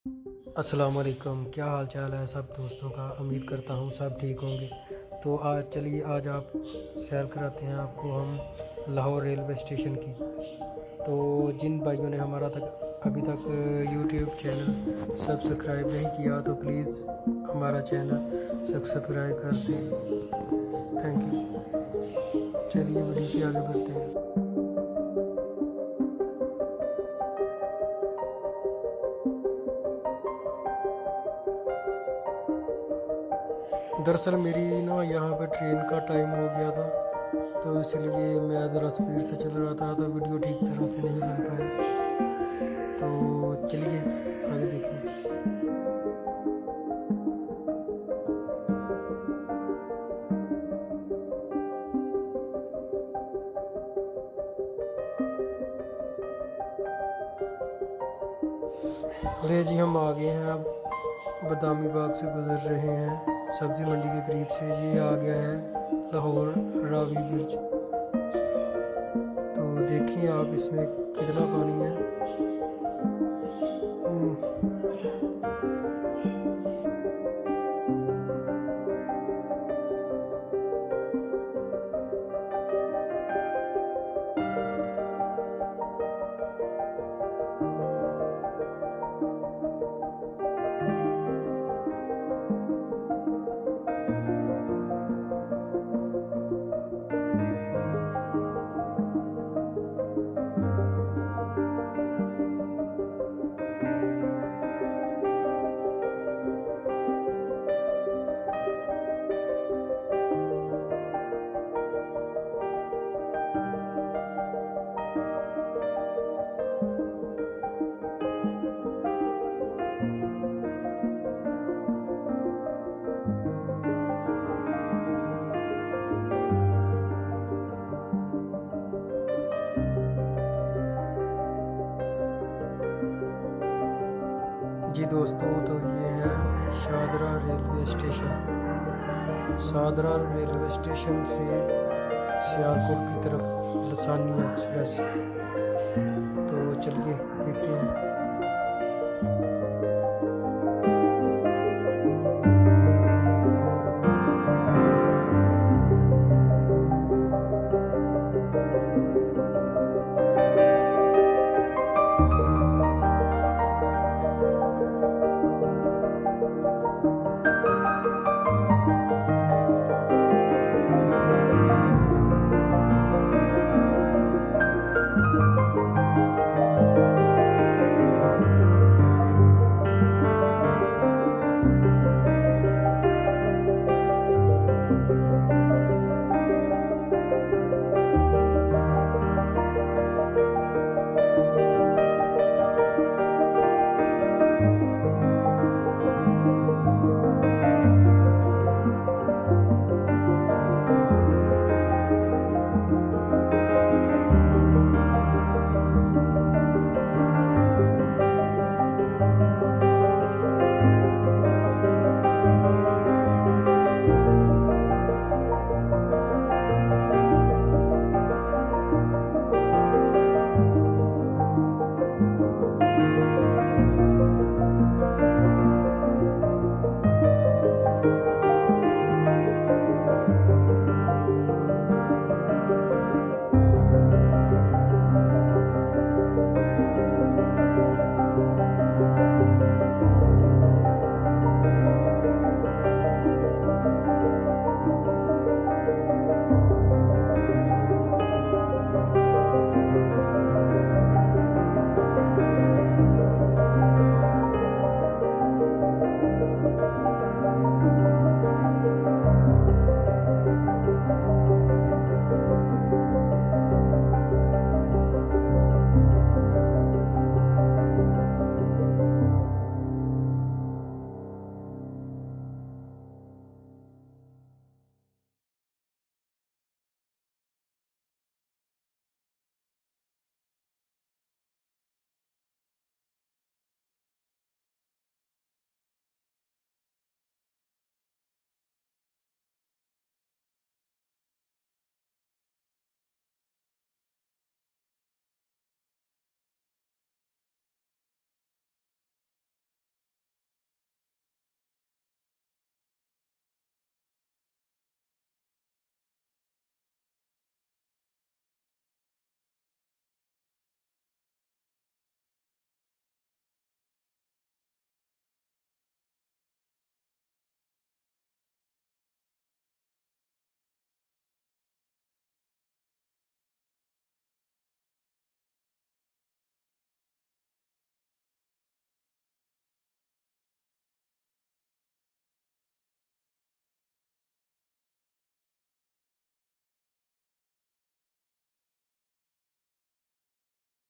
अस्सलाम वालेकुम। क्या हाल चाल है सब दोस्तों का। उम्मीद करता हूँ सब ठीक होंगे। तो आज आप सैर कराते हैं आपको हम लाहौर रेलवे स्टेशन की। तो जिन भाइयों ने हमारा तक अभी तक यूट्यूब चैनल सब्सक्राइब नहीं किया तो प्लीज़ हमारा चैनल सब्सक्राइब कर दें। Thank you. चलिए वीडियो से आगे बढ़ते हैं। दरअसल मेरी ना यहाँ पे ट्रेन का टाइम हो गया था, तो इसलिए मैं ज़रा स्पीड से चल रहा था तो वीडियो ठीक तरह से नहीं बन पाई। तो चलिए आगे देखिए। ले जी हम आ गए हैं अब बदामी बाग से गुजर रहे हैं सब्ज़ी मंडी के करीब से। ये आ गया है लाहौर रावी ब्रिज। तो देखिए आप इसमें कितना पानी है। जी दोस्तों, तो ये है Shahdara railway station. Shahdara railway station से सियालकोट की तरफ लसानी एक्सप्रेस। तो चलिए देखते हैं।